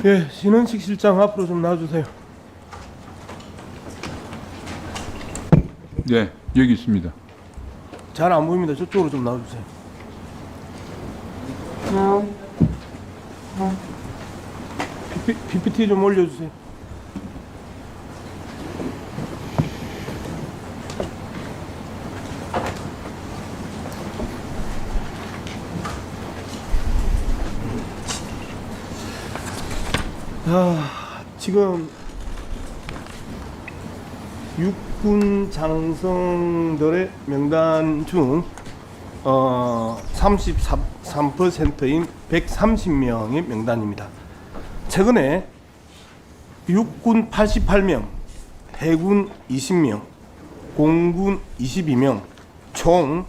예, 신원식 실장 앞으로 좀 나와주세요. 네, 여기 있습니다. 잘 안 보입니다. 저쪽으로 좀 나와주세요. PPT 좀 올려주세요. 지금 육군 장성들의 명단 중 33%인 130명의 명단입니다. 최근에 육군 88명, 해군 20명, 공군 22명, 총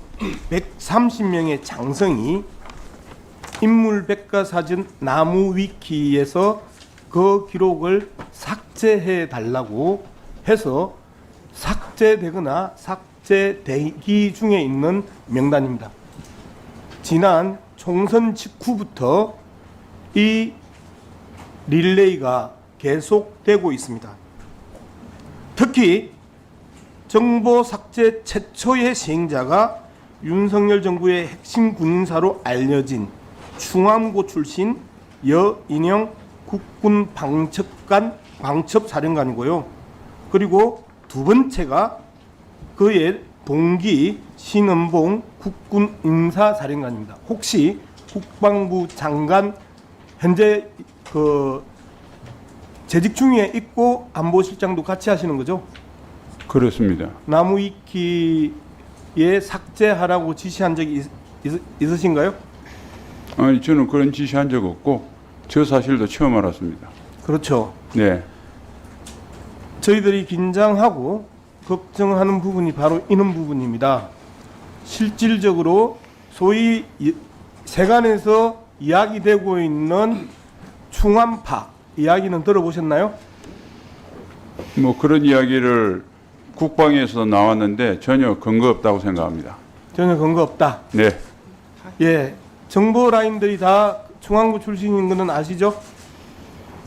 130명의 장성이 인물백과사전 나무위키에서 그 기록을 삭제해 달라고 해서 삭제되거나 삭제 대기 중에 있는 명단입니다. 지난 총선 직후부터 이 릴레이가 계속되고 있습니다. 특히 정보 삭제 최초의 시행자가 윤석열 정부의 핵심 군인사로 알려진 충암고 출신 여인영 국군 방첩사령관이고요. 그리고 두 번째가 그의 동기 신은봉 국군 인사사령관입니다. 혹시 국방부 장관 현재 재직 중에 있고 안보실장도 같이 하시는 거죠? 그렇습니다. 나무위키에 삭제하라고 지시한 적이 있으신가요? 아니, 저는 그런 지시한 적 없고 저 사실도 처음 알았습니다. 그렇죠. 네, 저희들이 긴장하고 걱정하는 부분이 바로 이런 부분입니다. 실질적으로 소위 세간에서 이야기되고 있는 충암파 이야기는 들어보셨나요? 뭐 그런 이야기를 국방에서 나왔는데 전혀 근거 없다고 생각합니다. 전혀 근거 없다. 네, 예, 정보 라인들이 다 충암고 출신인 거는 아시죠?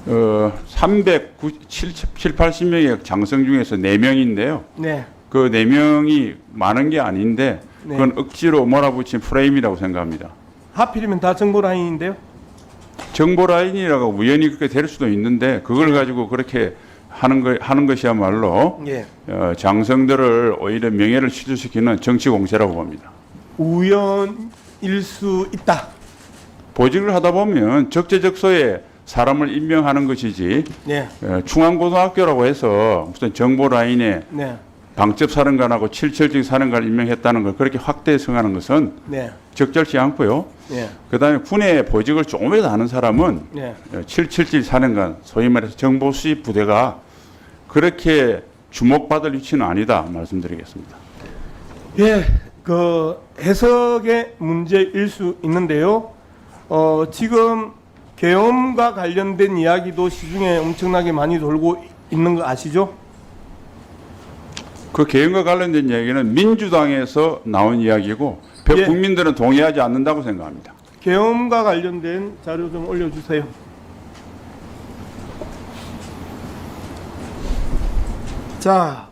380명의 장성 중에서 4명인데요. 네. 그 4명이 많은 게 아닌데 네. 그건 억지로 몰아붙인 프레임이라고 생각합니다. 하필이면 다 정보 라인인데요. 정보 라인이라고 우연히 그렇게 될 수도 있는데 그걸 가지고 그렇게 하는 것이야말로 예. 장성들을 오히려 명예를 취소시키는 정치 공세라고 봅니다. 우연일 수 있다. 보직을 하다 보면 적재적소에 사람을 임명하는 것이지 네. 충암고등학교라고 해서 무슨 정보 라인에 네. 방첩사령관하고 칠철직 사령관을 임명했다는 걸 그렇게 확대 해석하는 것은 네. 적절치 않고요. 네. 그다음에 군의 보직을 조금이라도 아는 사람은 네. 777 사령관, 소위 말해서 정보 수집 부대가 그렇게 주목받을 위치는 아니다 말씀드리겠습니다. 예, 그 해석의 문제일 수 있는데요. 지금 계엄과 관련된 이야기도 시중에 엄청나게 많이 돌고 있는 거 아시죠? 그 개헌과 관련된 이야기는 민주당에서 나온 이야기고 예. 국민들은 동의하지 않는다고 생각합니다. 계엄과 관련된 자료 좀 올려주세요. 자,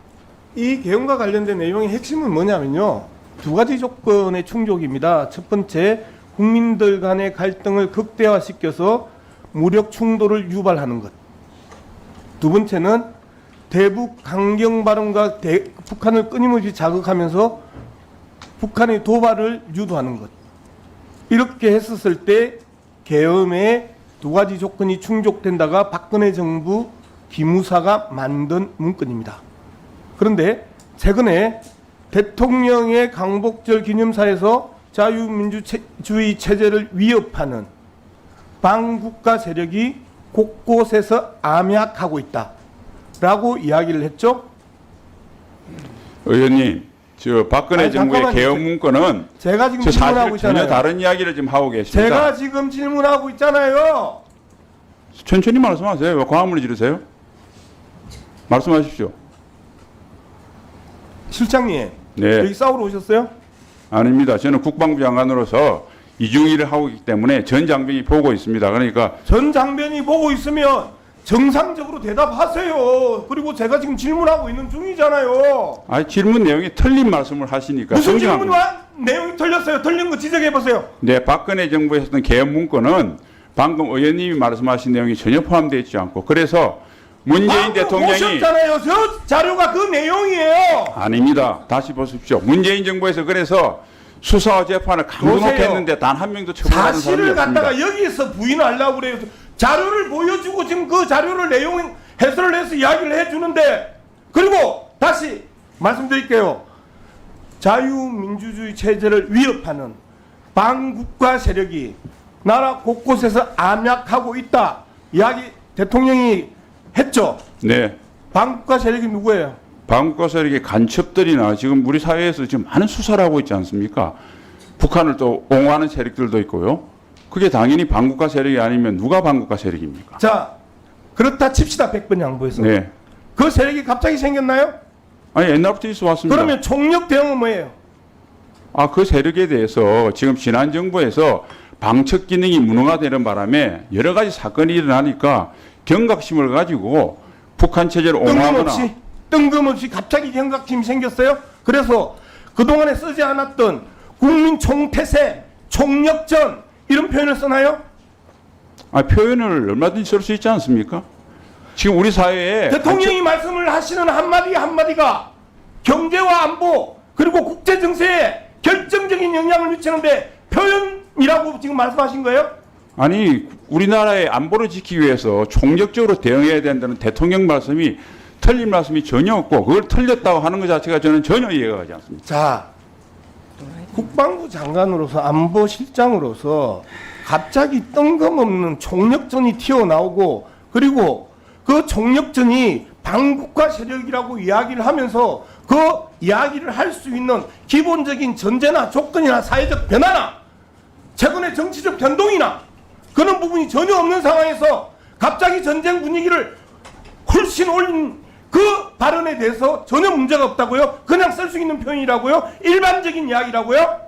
이 계엄과 관련된 내용의 핵심은 뭐냐면요. 두 가지 조건의 충족입니다. 첫 번째, 국민들 간의 갈등을 극대화시켜서 무력 충돌을 유발하는 것. 두 번째는 대북 강경 발언과 북한을 끊임없이 자극하면서 북한의 도발을 유도하는 것. 이렇게 했었을 때 계엄의 두 가지 조건이 충족된다가 박근혜 정부 기무사가 만든 문건입니다. 그런데 최근에 대통령의 광복절 기념사에서 자유민주주의 체제를 위협하는 반국가 세력이 곳곳에서 암약하고 있다라고 이야기를 했죠. 의원님, 저 박근혜 아니, 정부의 잠깐만요. 개헌 문건은 제가 지금 저 질문하고 사실 전혀 있잖아요. 다른 이야기를 지금 하고 계십니다. 제가 지금 질문하고 있잖아요. 천천히 말씀하세요. 왜 광화문을 지르세요? 말씀하십시오. 실장님, 네, 여기 싸우러 오셨어요? 아닙니다. 저는 국방부 장관으로서 이중일을 하고 있기 때문에 전 장병이 보고 있습니다. 그러니까 전 장변이 보고 있으면 정상적으로 대답하세요. 그리고 제가 지금 질문하고 있는 중이잖아요. 질문 내용이 틀린 말씀을 하시니까 무슨 정정한 질문과 내용이 틀렸어요? 틀린 거 지적해 보세요. 네, 박근혜 정부에서 했던 개헌 문건은 방금 의원님이 말씀하신 내용이 전혀 포함되어 있지 않고 그래서 문재인 대통령이 오셨잖아요. 저 자료가 그 내용이에요. 아닙니다. 다시 보십시오. 문재인 정부에서 그래서 수사와 재판을 강도 높게 보세요. 했는데 단 한 명도 처벌하는 사람이 사실을 없습니다. 갖다가 여기에서 부인하려고 그래요. 자료를 보여주고 지금 그 자료를 내용 해설을 해서 이야기를 해주는데 그리고 다시 말씀드릴게요. 자유민주주의 체제를 위협하는 반국가 세력이 나라 곳곳에서 암약하고 있다. 이야기 대통령이 했죠. 네. 반국가 세력이 누구예요? 반국가 세력의 간첩들이나 지금 우리 사회에서 지금 많은 수사를 하고 있지 않습니까? 북한을 또 옹호하는 세력들도 있고요. 그게 당연히 반국가 세력이 아니면 누가 반국가 세력입니까? 자, 그렇다 칩시다. 100번 양보해서. 네. 그 세력이 갑자기 생겼나요? 아니 옛날부터 있어 왔습니다. 그러면 총력 대응은 뭐예요? 그 세력에 대해서 지금 지난 정부에서 방첩 기능이 무능화되는 바람에 여러 가지 사건이 일어나니까 경각심을 가지고 북한 체제를 옹호하거나 뜬금없이 갑자기 경각심이 생겼어요. 그래서 그동안에 쓰지 않았던 국민 총태세, 총력전 이런 표현을 쓰나요? 표현을 얼마든지 쓸 수 있지 않습니까? 지금 우리 사회에 대통령이 말씀을 하시는 한마디 한마디가 경제와 안보 그리고 국제 정세에 결정적인 영향을 미치는데 표현이라고 지금 말씀하신 거예요? 아니 우리나라의 안보를 지키기 위해서 총력적으로 대응해야 된다는 대통령 말씀이 틀린 말씀이 전혀 없고 그걸 틀렸다고 하는 것 자체가 저는 전혀 이해가 가지 않습니다. 자, 국방부 장관으로서 안보실장으로서 갑자기 뜬금없는 총력전이 튀어나오고 그리고 그 총력전이 반국가 세력이라고 이야기를 하면서 그 이야기를 할 수 있는 기본적인 전제나 조건이나 사회적 변화나 최근의 정치적 변동이나 그런 부분이 전혀 없는 상황에서 갑자기 전쟁 분위기를 훨씬 올린 그 발언에 대해서 전혀 문제가 없다고요? 그냥 쓸 수 있는 표현이라고요? 일반적인 이야기라고요?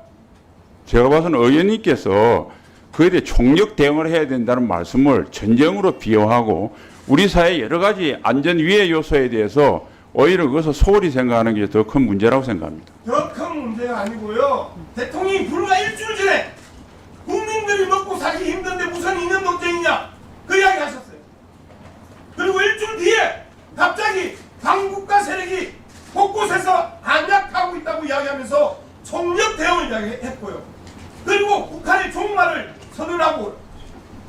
제가 봐서는 의원님께서 그에 대해 총력 대응을 해야 된다는 말씀을 전쟁으로 비유하고 우리 사회 여러 가지 안전 위해 요소에 대해서 오히려 그것을 소홀히 생각하는 게 더 큰 문제라고 생각합니다. 더 큰 문제가 아니고요. 대통령이 불과 일주일 전에 국민들이 먹고 살기 힘든데 무슨 2년 논쟁이냐 그 이야기 하셨어요. 그리고 일주일 뒤에 갑자기 반국가 세력이 곳곳에서 안약하고 있다고 이야기하면서 총력 대응을 이야기했고요. 그리고 북한의 종말을 선언하고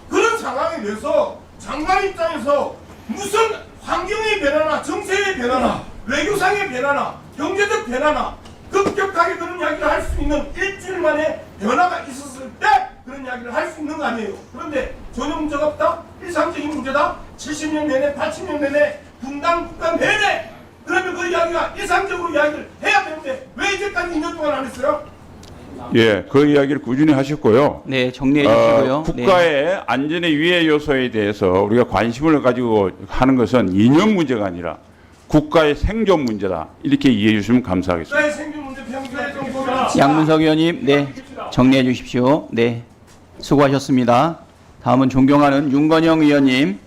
그런 상황에 대해서 장관 입장에서 무슨 환경의 변화나 정세의 변화나 외교상의 변화나 경제적 변화나 급격하게 그런 이야기를 할 수 있는 일주일 만에 변화가 있었을 때 그런 이야기를 할 수 있는 거 아니에요. 그런데 전혀 문제가 없다? 일상적인 문제다? 70년 내내 80년 내내 분단 국가 내내 그러면 그 이야기가 일상적으로 이야기를 해야 되는데 왜 이제까지 2년 동안 안 했어요? 예, 그 이야기를 꾸준히 하셨고요. 네, 정리해 주시고요. 국가의 안전의 위해 요소에 대해서 우리가 관심을 가지고 하는 것은 이념 문제가 아니라 국가의 생존 문제다. 이렇게 이해해 주시면 감사하겠습니다. 국가의 생존 문제 평소에 좀 보면 양문석 의원님, 네, 정리해 주십시오. 네, 수고하셨습니다. 다음은 존경하는 윤건영 의원님.